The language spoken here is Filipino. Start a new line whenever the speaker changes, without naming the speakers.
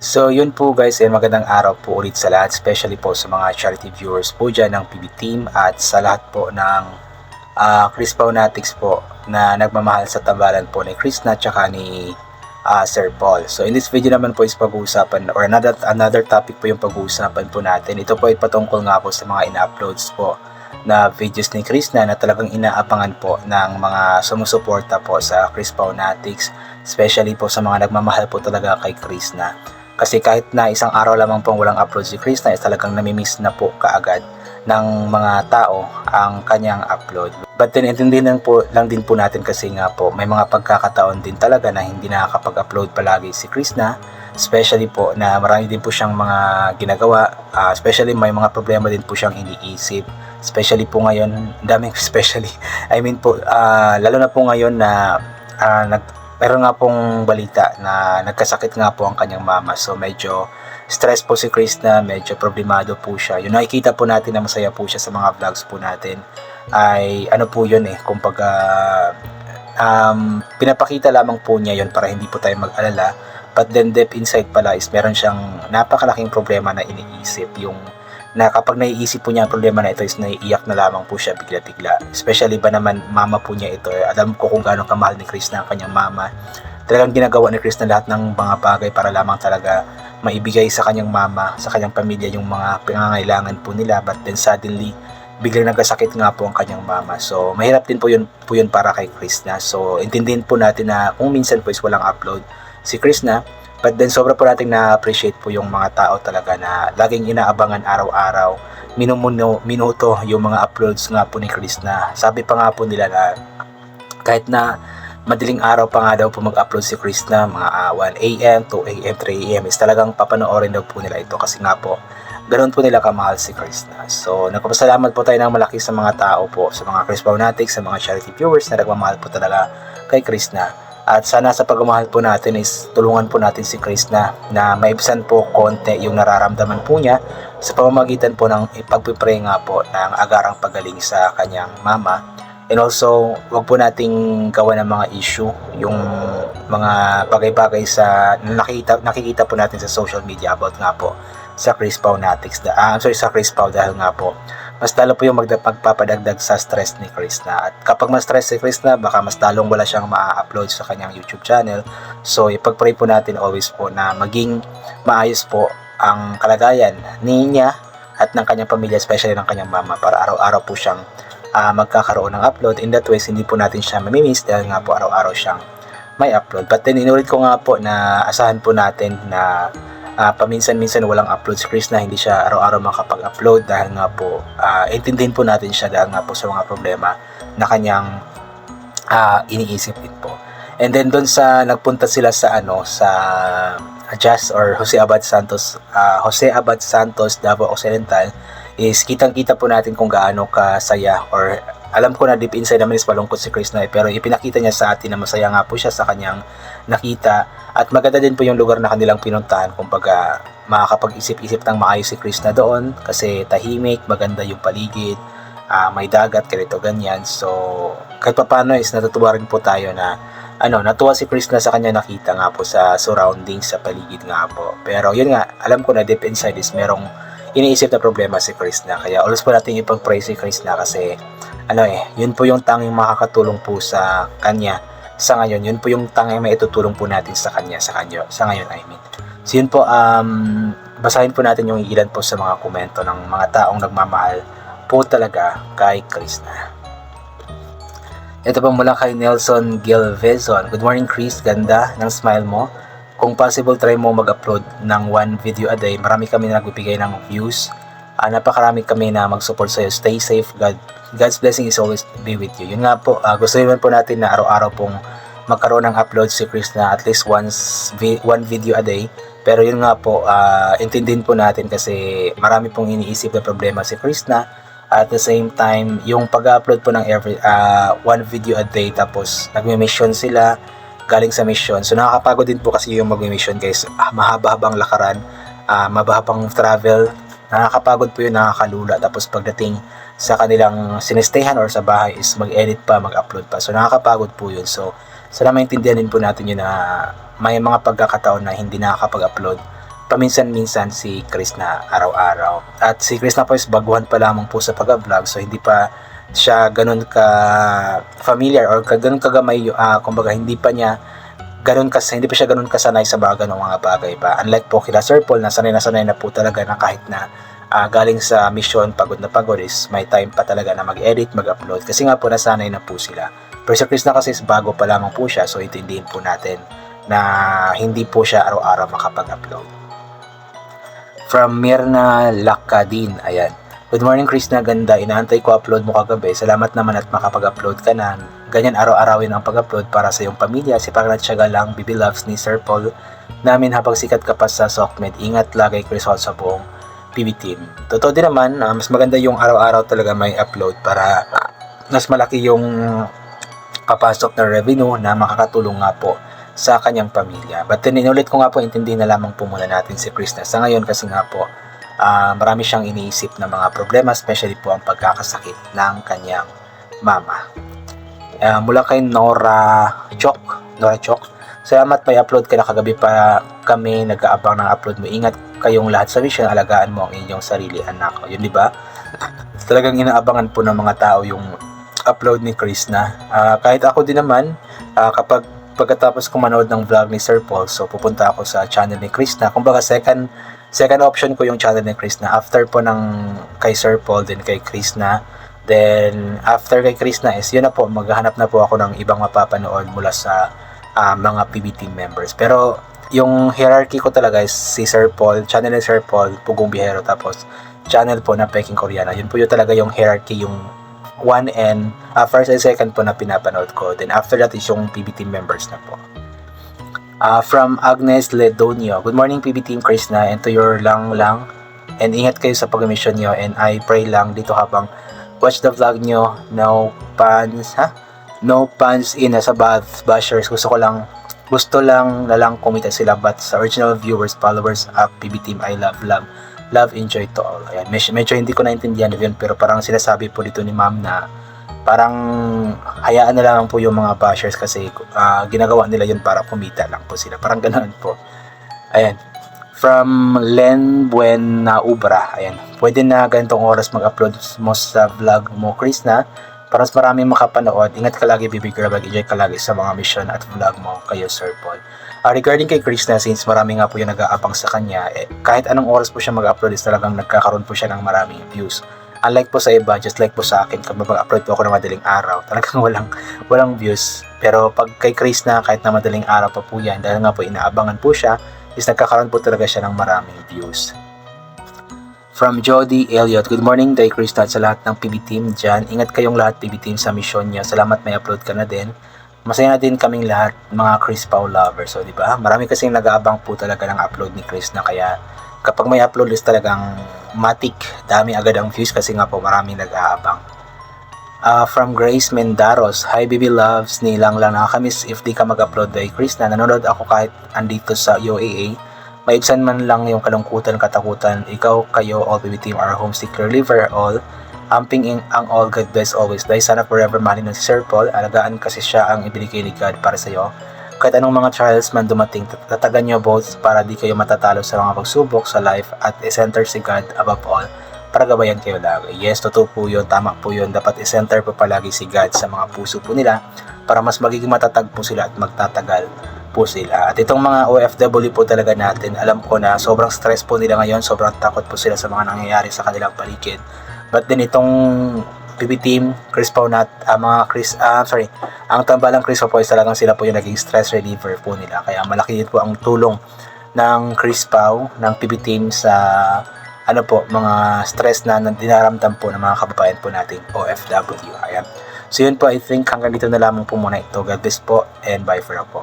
So yun po guys, magandang araw po ulit sa lahat, especially po sa mga charity viewers po dyan ng PB Team at sa lahat po ng Chris Paunatics po na nagmamahal sa tambalan po ni Chris na tsaka ni Sir Paul. So in this video naman po is pag-uusapan or another topic po yung pag-uusapan po natin. Ito po ay patungkol nga po sa mga ina-uploads po na videos ni Chris na talagang inaabangan po ng mga sumusuporta po sa Chris Paunatics, especially po sa mga nagmamahal po talaga kay Chris na. Kasi kahit na isang araw lamang pong walang upload si Chris na, talagang namimiss na po kaagad ng mga tao ang kanyang upload. But then intindihin lang din po natin kasi nga po may mga pagkakataon din talaga na hindi nakakapag-upload palagi si Chris na, especially po na marami din po siyang mga ginagawa, especially may mga problema din po siyang iniisip, especially po ngayon, daming especially, I mean po, lalo na po ngayon na meron nga pong balita na nagkasakit nga po ang kanyang mama. So medyo stress po si Chris na, medyo problemado po siya. Yung nakikita po natin na masaya po siya sa mga vlogs po natin ay ano po yun kumbaga pinapakita lamang po niya yun para hindi po tayo mag-alala. But then deep inside pala is meron siyang napakalaking problema na iniisip, yung na kapag naiisip po niya ang problema na ito is naiiyak na lamang po siya bigla-bigla. Especially ba naman mama po niya ito. Alam ko kung gaano kamahal ni Chris na ang kanyang mama. Talagang ginagawa ni Chris na lahat ng mga bagay para lamang talaga maibigay sa kanyang mama, sa kanyang pamilya yung mga pangangailangan po nila. But then suddenly, biglang nagkasakit nga po ang kanyang mama. So mahirap din po yun para kay Chris na. So intindihin po natin na kung minsan po is walang upload si Chris na, but then sobra po nating na-appreciate po yung mga tao talaga na laging inaabangan araw-araw, minuto yung mga uploads nga po ni Chris na. Sabi pa nga po nila na kahit na madaling araw pa nga daw po mag-upload si Chris na mga 1 AM, 2 AM, 3 AM is talagang papanoorin daw po nila ito kasi nga po ganoon po nila kamahal si Chris na. So nagpapasalamat po tayo ng malaki sa mga tao po, sa mga Chris Paunatics, sa mga charity viewers na nagmamahal po talaga kay Chris na. At sana sa pagmamahal po natin is tulungan po natin si Chris na maibsan po konti yung nararamdaman po niya sa pamamagitan po ng ipagpipray nga po ng agarang pagaling sa kanyang mama. And also, wag po nating gawa ng mga issue, yung mga bagay-bagay sa nakikita po natin sa social media about nga po sa Chris Paunatics. Sa Chris Pau dahil nga po mas lalo po yung magpapadagdag sa stress ni Chris na. At kapag mas stress si Chris na, baka mas lalong wala siyang ma-upload sa kanyang YouTube channel. So ipag-pray po natin always po na maging maayos po ang kalagayan niya at ng kanyang pamilya, especially ng kanyang mama, para araw-araw po siyang magkakaroon ng upload. In that way, hindi po natin siya mamimiss dahil nga po araw-araw siyang may upload. But then inulit ko nga po na asahan po natin na paminsan-minsan walang upload si Chris na, hindi siya araw-araw makapag-upload dahil nga po intindihin po natin siya dahil nga po sa mga problema na kanyang iniisip din po. And then doon sa nagpunta sila sa sa Jazz or Jose Abad Santos Davao Occidental is kitang-kita po natin kung gaano kasaya, or alam ko na deep inside naman is malungkot si Chris na pero ipinakita niya sa atin na masaya nga po siya sa kanyang nakita. At maganda din po yung lugar na kanilang pinuntahan, kumbaga makakapag-isip-isip ng maayos si Chris na doon kasi tahimik, maganda yung paligid, may dagat, ganito ganyan. So kahit pa paano is natutuwa rin po tayo na natuwa si Chris na sa kanya nakita nga po sa surroundings, sa paligid nga po. Pero yun nga, alam ko na deep inside is merong iniisip na problema si Chris na, kaya always po natin ipag-pray si Chris na kasi yun po yung tanging makakatulong po sa kanya sa ngayon. Yun po yung tanging maitutulong po natin sa kanya sa ngayon, I mean. So yun po, basahin po natin yung ilan po sa mga komento ng mga taong nagmamahal po talaga kay Chris na. Ito po mula kay Nelson Gilvezon. Good morning Chris, ganda ng smile mo. Kung possible, try mo mag-upload ng 1 video a day. Marami kami na nagbibigay ng views. Napakarami kami na mag-support sa'yo. Stay safe. God's blessing is always be with you. Yun nga po, gusto naman po natin na araw-araw pong magkaroon ng upload si Chris na at least 1 video a day. Pero yun nga po, intindihin po natin kasi marami pong iniisip na problema si Chris na. At the same time, yung pag-upload po ng 1 video a day tapos nagme-mission sila galing sa mission. So nakakapagod din po kasi yung mag-mission guys. Mahaba-habang lakaran, mahabang travel. Nakakapagod po yun, nakakalula. Tapos pagdating sa kanilang sinestayhan or sa bahay is mag-edit pa, mag-upload pa. So nakakapagod po yun. So sana maintindihan din po natin yun na may mga pagkakataon na hindi nakakapag-upload paminsan-minsan si Chris na araw-araw. At si Chris na po is baguhan pa lamang po sa pag-vlog, so hindi pa siya ganun ka familiar or ganun kagamay, kumbaga hindi pa siya ganun kasanay sa mga ganung mga bagay pa. Unlike po kila Sir Paul, na sanay na po talaga na kahit na galing sa mission, pagod na pagod, is may time pa talaga na mag-edit, mag-upload, kasi nga po nasanay na po sila. Pero si Chris na kasi is bago pa lamang po siya, so intindihin po natin na hindi po siya araw-araw makapag-upload. From Mirna Lakadin, ayan. Good morning Chris na ganda, inaantay ko upload mo kagabi. Salamat naman at makapag-upload ka na. Ganyan araw-arawin ang pag-upload para sa iyong pamilya. Sipag at syaga lang, Bibi Loves ni Sir Paul namin habang sikat ka pa sa Sokmed. Ingat lagi Chris Hall sa buong PB team. Totoo din naman, mas maganda yung araw-araw talaga may upload para mas malaki yung papasok na revenue na makakatulong nga po sa kanyang pamilya. But then inulit ko nga po, intindihin na lamang po muna natin si Chris na sa ngayon, kasi nga po marami siyang iniisip na mga problema, especially po ang pagkakasakit ng kanyang mama. Mula kay Nora Chok, salamat, may upload ka na kagabi pa kami nag-aabang ng upload mo. Ingat kayong lahat sa mission, alagaan mo ang inyong sarili, anak. Yun, di ba? Talagang inaabangan po ng mga tao yung upload ni Chris na. Kahit ako din naman, pagkatapos ko manood ng vlog ni Sir Paul, so pupunta ako sa channel ni Chris na. Kumbaga second option ko yung channel ni Chris na. After po ng kay Sir Paul, then kay Chris na. Then after kay Chris na is yun na po, maghahanap na po ako ng ibang mapapanood mula sa mga PB team members. Pero yung hierarchy ko talaga is si Sir Paul, channel ni Sir Paul, Pugong Bihero, tapos channel po na Peking Koreana. Yun po yung talaga yung hierarchy, yung 1 and first and second po na pinapanood ko. Then after that is yung PB team members na po. From Agnes Ledonio, good morning PB team Chris na, and to your lang and ingat kayo sa pag-mission nyo, and I pray lang dito habang watch the vlog nyo. No pans in sa bath bashers. Gusto lang na lang kumita sila, but sa original viewers, followers of PB team, I love, enjoy to all. Ayan, medyo hindi ko naintindihan yun, pero parang sinasabi po dito ni ma'am na parang hayaan na lang po yung mga bashers, kasi ginagawa nila yun para kumita lang po sila, parang ganoon po. Ayan, from Len Buena Ubra, ayan, pwede na ganitong oras mag-upload mo sa vlog mo Chris na, para mas maraming makapanood. Ingat ka lagi baby girl, mag-enjoy ka lagi sa mga mission at vlog mo kayo Sir Paul. Regarding kay Chris na, since marami nga po yung nag-aabang sa kanya, kahit anong oras po siya mag-upload is talagang nagkakaroon po siya ng maraming views. Unlike po sa iba, just like po sa akin, kapag mag-upload po ako ng madaling araw, talagang walang views. Pero pag kay Chris na, kahit na madaling araw pa po yan, dahil nga po inaabangan po siya, is nagkakaroon po talaga siya ng maraming views. From Jody Elliot, good morning kay Chris at sa lahat ng PB team dyan. Ingat kayong lahat PB team sa mission niya. Salamat, may upload ka na din. Masaya na din kaming lahat mga Chris Pao lovers. So, di ba? Marami kasing nag-aabang po talaga ng upload ni Chris na, kaya kapag may upload is talagang matik, dami agad ang views kasi nga po maraming nag-aabang. From Grace Mendaros, hi baby loves, nilang lang nakakamiss if di ka mag-upload kay Chris na. Nanonood ako kahit andito sa UAA. Maibsan man lang yung kalungkutan, katakutan. Ikaw, kayo, all PB team are homesick, liver all. Amping ang all, God bless always. Dahil sana forever mahalin ng si Sir Paul. Alagaan kasi siya ang ibinigay ni God para sa iyo. Kahit anong mga trials man dumating, tatagan nyo both para di kayo matatalo sa mga pagsubok sa life, at i-center si God above all para gabayan kayo lagi. Yes, totoo po yun, tama po yun. Dapat i-center po palagi si God sa mga puso po nila para mas magiging matatag po sila at magtatagal po sila. At itong mga OFW po talaga natin, alam ko na sobrang stress po nila ngayon, sobrang takot po sila sa mga nangyayari sa kanilang paligid. But then itong PB team, Chris Pao ang tambalang Chris Pao po is talagang sila po yung naging stress reliever po nila. Kaya malaki din po ang tulong ng Chris Pao, ng PB team sa mga stress na dinaramdam po ng mga kababayan po nating OFW. Ayan. So yun po, I think hanggang dito na lamang po muna ito. God bless po and bye for now po.